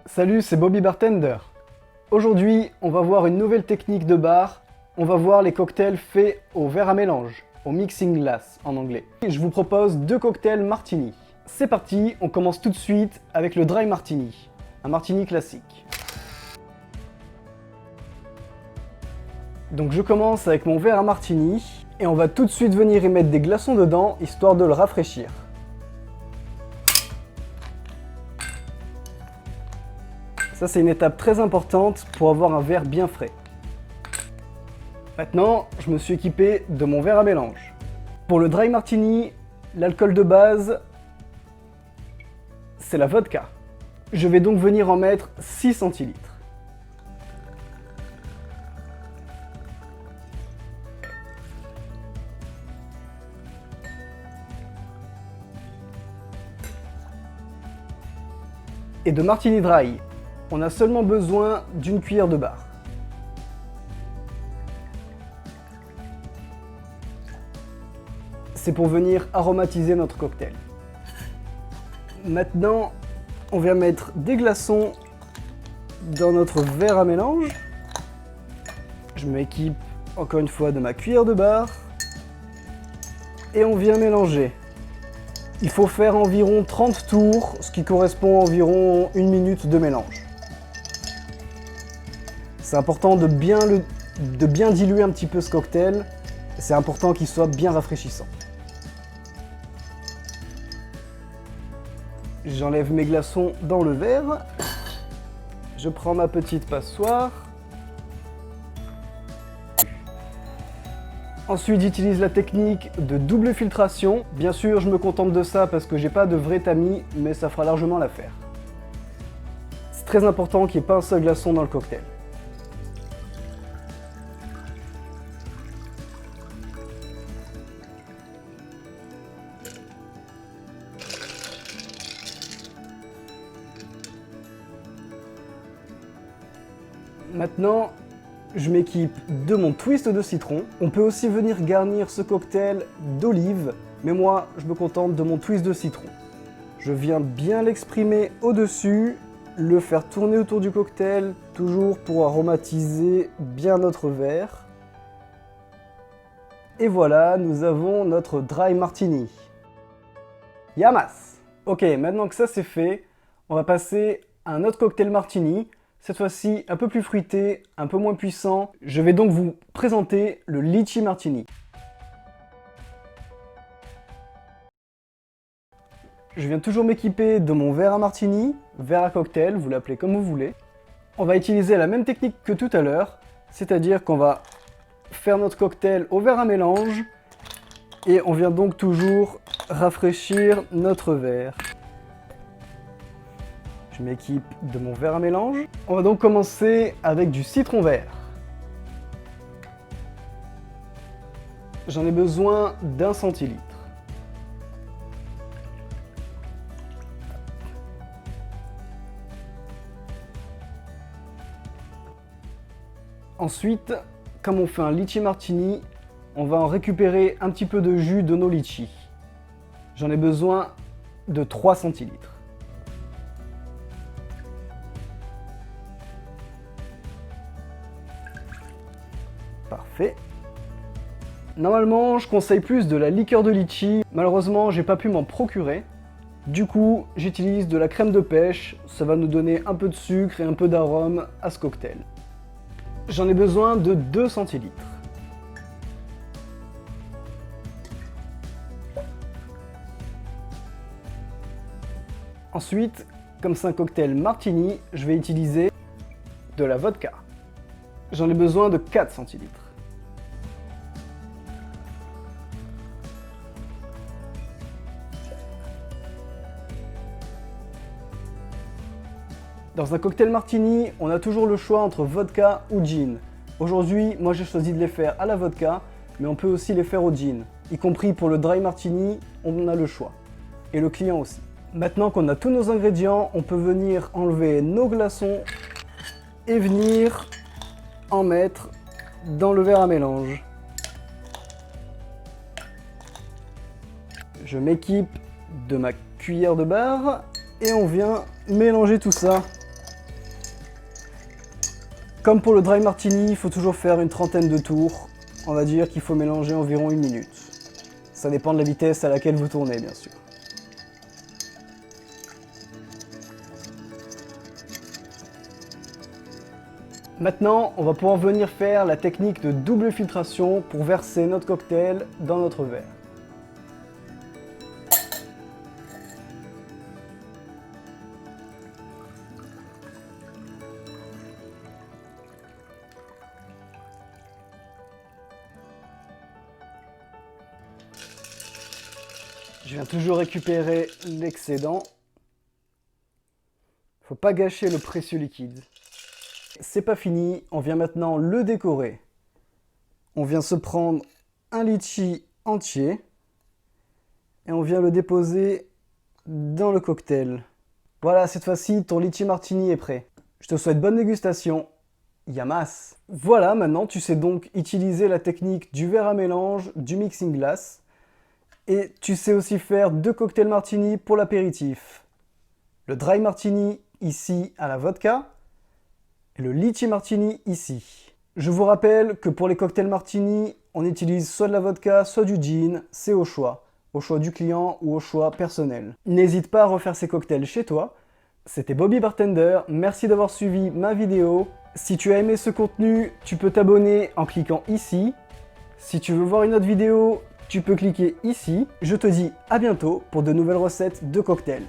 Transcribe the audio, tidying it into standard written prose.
Salut, c'est Bobby Bartender. Aujourd'hui, on va voir une nouvelle technique de bar. On va voir les cocktails faits au verre à mélange, au mixing glass en anglais. Je vous propose 2 cocktails martini. C'est parti, on commence tout de suite avec le dry martini, un martini classique. Donc je commence avec mon verre à martini et on va tout de suite venir y mettre des glaçons dedans histoire de le rafraîchir. Ça, c'est une étape très importante pour avoir un verre bien frais. Maintenant, je me suis équipé de mon verre à mélange. Pour le dry martini, l'alcool de base, c'est la vodka. Je vais donc venir en mettre 6 centilitres. Et de martini dry, on a seulement besoin d'une cuillère de bar. C'est pour venir aromatiser notre cocktail. Maintenant, on vient mettre des glaçons dans notre verre à mélange. Je m'équipe encore une fois de ma cuillère de bar. Et on vient mélanger. Il faut faire environ 30 tours, ce qui correspond à environ 1 minute de mélange. C'est important de bien diluer un petit peu ce cocktail. C'est important qu'il soit bien rafraîchissant. J'enlève mes glaçons dans le verre. Je prends ma petite passoire. Ensuite, j'utilise la technique de double filtration. Bien sûr, je me contente de ça parce que j'ai pas de vrai tamis, mais ça fera largement l'affaire. C'est très important qu'il n'y ait pas un seul glaçon dans le cocktail. Maintenant, je m'équipe de mon twist de citron. On peut aussi venir garnir ce cocktail d'olive, mais moi, je me contente de mon twist de citron. Je viens bien l'exprimer au-dessus, le faire tourner autour du cocktail, toujours pour aromatiser bien notre verre. Et voilà, nous avons notre dry martini. Yamas! Ok, maintenant que ça c'est fait, on va passer à un autre cocktail martini. Cette fois-ci, un peu plus fruité, un peu moins puissant. Je vais donc vous présenter le Litchi Martini. Je viens toujours m'équiper de mon verre à martini, verre à cocktail, vous l'appelez comme vous voulez. On va utiliser la même technique que tout à l'heure, c'est-à-dire qu'on va faire notre cocktail au verre à mélange et on vient donc toujours rafraîchir notre verre. Je m'équipe de mon verre à mélange. On va donc commencer avec du citron vert. J'en ai besoin d'1 centilitre. Ensuite, comme on fait un litchi martini, on va en récupérer un petit peu de jus de nos litchis. J'en ai besoin de 3 centilitres. Parfait. Normalement, je conseille plus de la liqueur de litchi. Malheureusement, j'ai pas pu m'en procurer. Du coup, j'utilise de la crème de pêche. Ça va nous donner un peu de sucre et un peu d'arôme à ce cocktail. J'en ai besoin de 2 centilitres. Ensuite, comme c'est un cocktail martini, je vais utiliser de la vodka. J'en ai besoin de 4 centilitres. Dans un cocktail martini, on a toujours le choix entre vodka ou gin. Aujourd'hui, moi j'ai choisi de les faire à la vodka, mais on peut aussi les faire au gin. Y compris pour le dry martini, on a le choix. Et le client aussi. Maintenant qu'on a tous nos ingrédients, on peut venir enlever nos glaçons et venir en mettre dans le verre à mélange. Je m'équipe de ma cuillère de bar et on vient mélanger tout ça Comme pour le dry martini, il faut toujours faire une trentaine de tours. On va dire qu'il faut mélanger environ 1 minute. Ça dépend de la vitesse à laquelle vous tournez, bien sûr. Maintenant, on va pouvoir venir faire la technique de double filtration pour verser notre cocktail dans notre verre. Je viens toujours récupérer l'excédent. Faut pas gâcher le précieux liquide. C'est pas fini, on vient maintenant le décorer. On vient se prendre un litchi entier et on vient le déposer dans le cocktail. Voilà, cette fois-ci, ton litchi martini est prêt. Je te souhaite bonne dégustation. Yamas! Voilà, maintenant tu sais donc utiliser la technique du verre à mélange, du mixing glass. Et tu sais aussi faire 2 cocktails martini pour l'apéritif. Le dry martini ici à la vodka et le litchi martini ici. Je vous rappelle que pour les cocktails martini, on utilise soit de la vodka, soit du gin, c'est au choix du client ou au choix personnel. N'hésite pas à refaire ces cocktails chez toi. C'était Bobby Bartender, merci d'avoir suivi ma vidéo. Si tu as aimé ce contenu, tu peux t'abonner en cliquant ici. Si tu veux voir une autre vidéo, tu peux cliquer ici. Je te dis à bientôt pour de nouvelles recettes de cocktails.